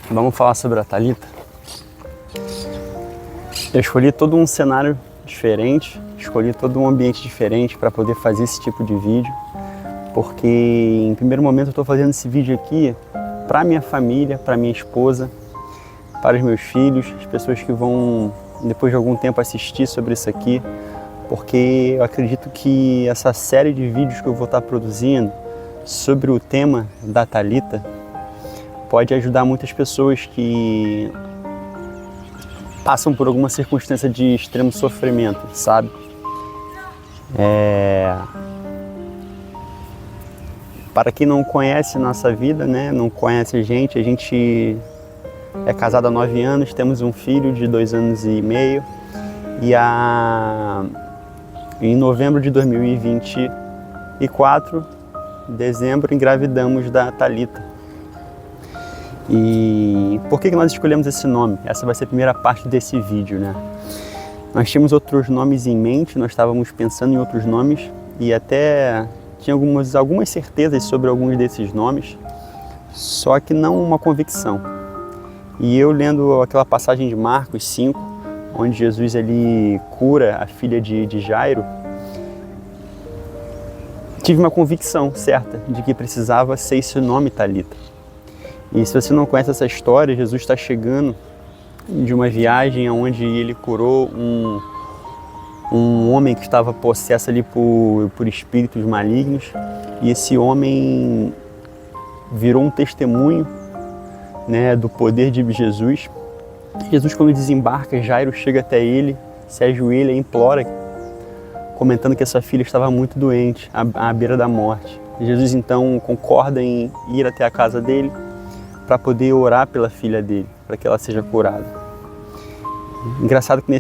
Vamos falar sobre a Thalita. Eu escolhi todo um cenário diferente, escolhi todo um ambiente diferente para poder fazer esse tipo de vídeo, porque em primeiro momento eu estou fazendo esse vídeo aqui para minha família, para minha esposa, para os meus filhos, as pessoas que vão depois de algum tempo assistir sobre isso aqui, porque eu acredito que essa série de vídeos que eu vou estar produzindo sobre o tema da Thalita pode ajudar muitas pessoas que passam por alguma circunstância de extremo sofrimento, sabe? Para quem não conhece nossa vida, né, não conhece a gente é casado há 9 anos, temos um filho de 2 anos e meio e em novembro de 2024, dezembro, engravidamos da Thalita. E por que nós escolhemos esse nome? Essa vai ser a primeira parte desse vídeo, né? Nós tínhamos outros nomes em mente, nós estávamos pensando em outros nomes e até tinha algumas certezas sobre alguns desses nomes, só que não uma convicção. E eu lendo aquela passagem de Marcos 5, onde Jesus ele cura a filha de Jairo, tive uma convicção certa de que precisava ser esse nome Thalita. E se você não conhece essa história, Jesus está chegando de uma viagem onde ele curou um homem que estava possesso ali por espíritos malignos, e esse homem virou um testemunho, né, do poder de Jesus. Jesus, quando desembarca, Jairo chega até ele, se ajoelha e implora, comentando que essa filha estava muito doente, à beira da morte. Jesus então concorda em ir até a casa dele para poder orar pela filha dele, para que ela seja curada. Engraçado que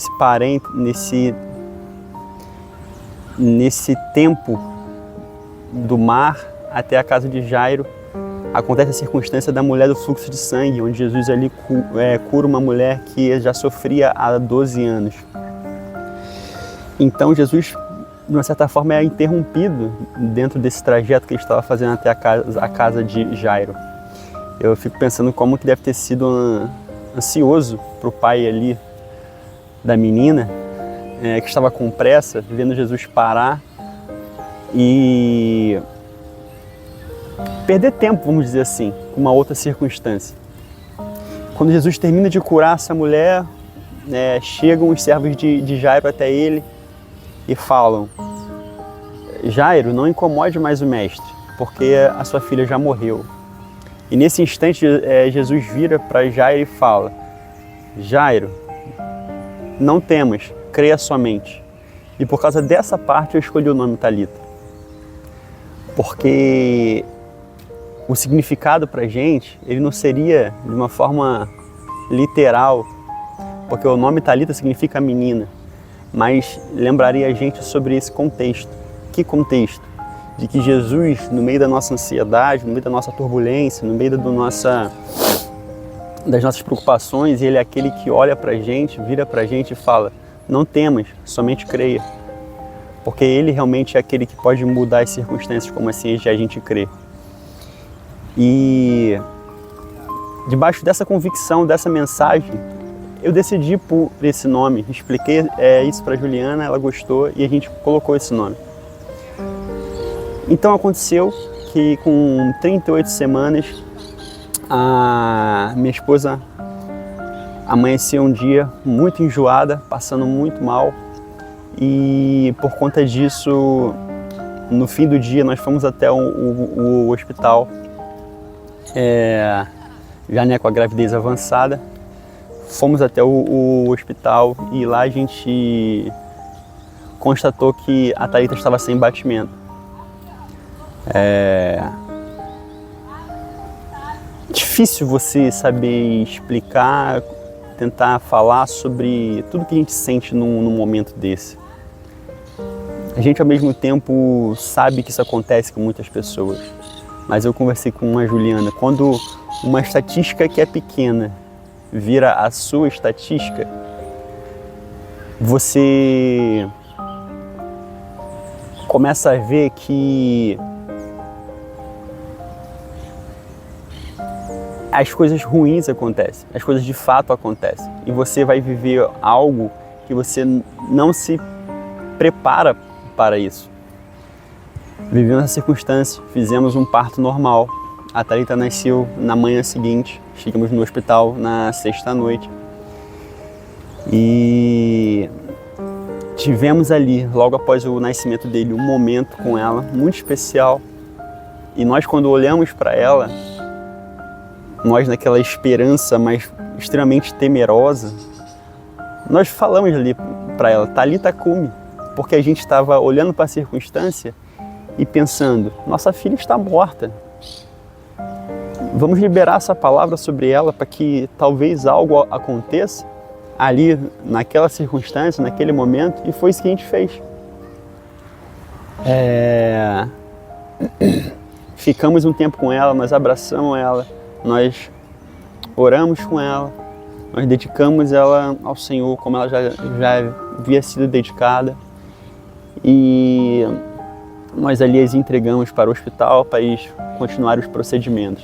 nesse tempo do mar até a casa de Jairo, acontece a circunstância da mulher do fluxo de sangue, onde Jesus ali cura uma mulher que já sofria há 12 anos. Então Jesus, de uma certa forma, é interrompido dentro desse trajeto que ele estava fazendo até a casa de Jairo. Eu fico pensando como que deve ter sido ansioso para o pai ali da menina, que estava com pressa, vendo Jesus parar e perder tempo, vamos dizer assim, com uma outra circunstância. Quando Jesus termina de curar essa mulher, chegam os servos de Jairo até ele e falam: Jairo, não incomode mais o mestre, porque a sua filha já morreu. E nesse instante Jesus vira para Jairo e fala: Jairo, não temas, creia somente. E por causa dessa parte eu escolhi o nome Thalita, porque o significado para a gente, ele não seria de uma forma literal, porque o nome Thalita significa menina, mas lembraria a gente sobre esse contexto. Que contexto? De que Jesus, no meio da nossa ansiedade, no meio da nossa turbulência, no meio das nossas preocupações, ele é aquele que olha para a gente, vira para a gente e fala: não temas, somente creia. Porque ele realmente é aquele que pode mudar as circunstâncias como assim a gente crê. E debaixo dessa convicção, dessa mensagem, eu decidi por esse nome. Expliquei isso para Juliana, ela gostou e a gente colocou esse nome. Então aconteceu que com 38 semanas, a minha esposa amanheceu um dia muito enjoada, passando muito mal, e por conta disso, no fim do dia, nós fomos até o hospital, já com a gravidez avançada. Fomos até o hospital e lá a gente constatou que a Thalita estava sem batimento. Difícil você saber explicar, tentar falar sobre tudo que a gente sente num momento desse. A gente ao mesmo tempo sabe que isso acontece com muitas pessoas, mas eu conversei com a Juliana, quando uma estatística que é pequena vira a sua estatística, você começa a ver que as coisas ruins acontecem, as coisas de fato acontecem. E você vai viver algo que você não se prepara para isso. Vivemos essa circunstância, fizemos um parto normal. A Thalita nasceu na manhã seguinte, chegamos no hospital na sexta-noite. E tivemos ali, logo após o nascimento dele, um momento com ela muito especial. E nós, quando olhamos para ela, nós naquela esperança, mas extremamente temerosa, nós falamos ali para ela, Thalita cumi, porque a gente estava olhando para a circunstância e pensando, nossa filha está morta. Vamos liberar essa palavra sobre ela para que talvez algo aconteça ali, naquela circunstância, naquele momento, e foi isso que a gente fez. Ficamos um tempo com ela, nós abraçamos ela, nós oramos com ela, nós dedicamos ela ao Senhor como ela já havia sido dedicada, e nós ali as entregamos para o hospital para eles continuar os procedimentos.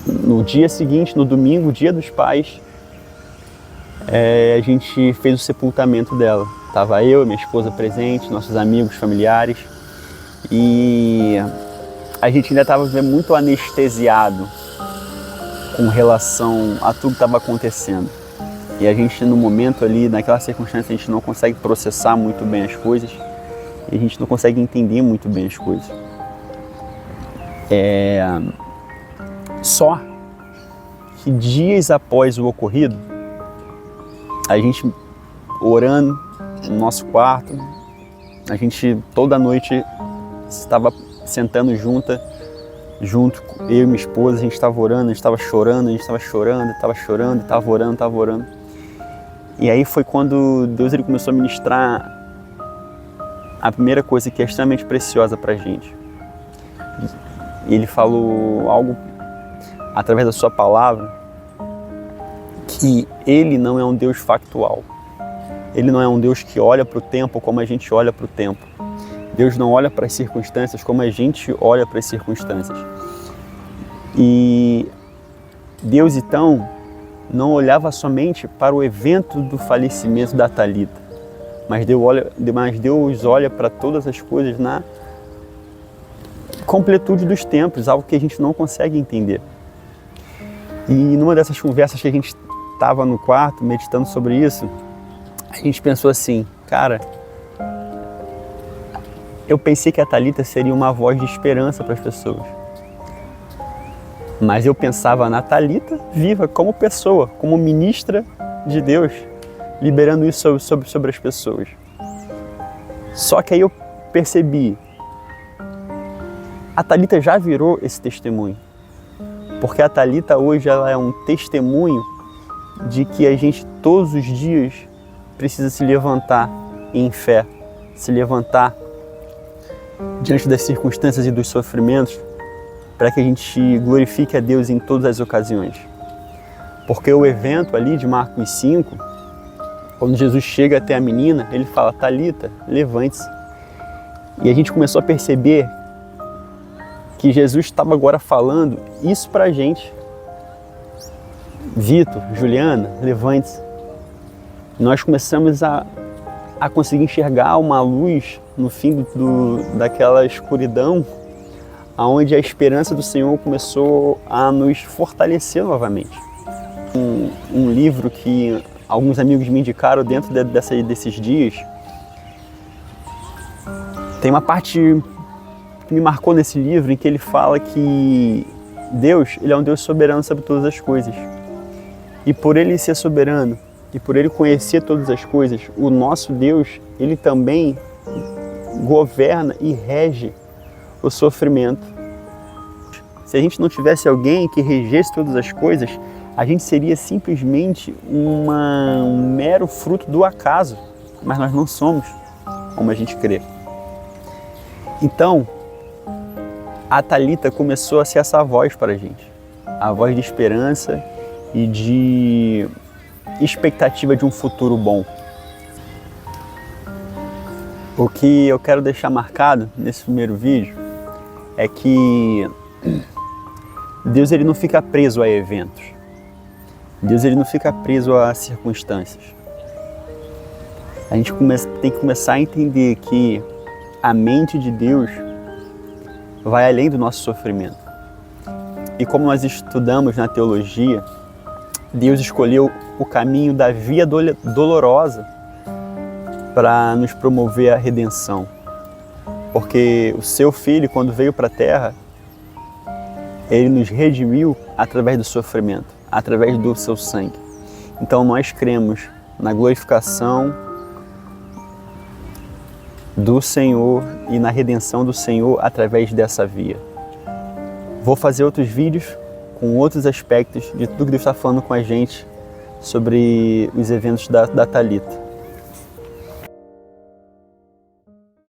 No dia seguinte, no domingo, dia dos pais, a gente fez o sepultamento dela. Estava eu e minha esposa presente, nossos amigos, familiares, e a gente ainda estava muito anestesiado com relação a tudo que estava acontecendo. E a gente, no momento ali, naquela circunstância, a gente não consegue processar muito bem as coisas e a gente não consegue entender muito bem as coisas. Só que dias após o ocorrido, a gente orando no nosso quarto, a gente toda noite estava sentando junto, eu e minha esposa, a gente estava orando, a gente estava chorando, estava orando. E aí foi quando Deus ele começou a ministrar a primeira coisa que é extremamente preciosa para a gente. Ele falou algo através da sua palavra, que Ele não é um Deus factual. Ele não é um Deus que olha para o tempo como a gente olha para o tempo. Deus não olha para as circunstâncias como a gente olha para as circunstâncias. E Deus, então, não olhava somente para o evento do falecimento da Thalita, mas Deus olha para todas as coisas na completude dos tempos, algo que a gente não consegue entender. E numa dessas conversas que a gente estava no quarto, meditando sobre isso, a gente pensou assim, cara, eu pensei que a Thalita seria uma voz de esperança para as pessoas. Mas eu pensava na Thalita viva, como pessoa, como ministra de Deus, liberando isso sobre as pessoas. Só que aí eu percebi, a Thalita já virou esse testemunho. Porque a Thalita hoje ela é um testemunho de que a gente todos os dias precisa se levantar em fé, se levantar diante das circunstâncias e dos sofrimentos, para que a gente glorifique a Deus em todas as ocasiões. Porque o evento ali de Marcos 5, quando Jesus chega até a menina, ele fala, Thalita, levante-se. E a gente começou a perceber que Jesus estava agora falando isso para a gente. Vitor, Juliana, levante-se. Nós começamos a conseguir enxergar uma luz no fim daquela escuridão, onde a esperança do Senhor começou a nos fortalecer novamente. Um livro que alguns amigos me indicaram dentro desses dias, tem uma parte que me marcou nesse livro em que ele fala que Deus, ele é um Deus soberano sobre todas as coisas. E por ele ser soberano e por ele conhecer todas as coisas, o nosso Deus, ele também governa e rege o sofrimento. Se a gente não tivesse alguém que regesse todas as coisas, a gente seria simplesmente um mero fruto do acaso, mas nós não somos como a gente crê. Então, a Thalita começou a ser essa voz para a gente, a voz de esperança e de expectativa de um futuro bom. O que eu quero deixar marcado nesse primeiro vídeo é que Deus ele não fica preso a eventos. Deus ele não fica preso a circunstâncias. A gente tem que começar a entender que a mente de Deus vai além do nosso sofrimento. E como nós estudamos na teologia, Deus escolheu o caminho da via dolorosa para nos promover a redenção. Porque o seu Filho, quando veio para a Terra, ele nos redimiu através do sofrimento, através do seu sangue. Então nós cremos na glorificação do Senhor e na redenção do Senhor através dessa via. Vou fazer outros vídeos com outros aspectos de tudo que Deus está falando com a gente sobre os eventos da Thalita.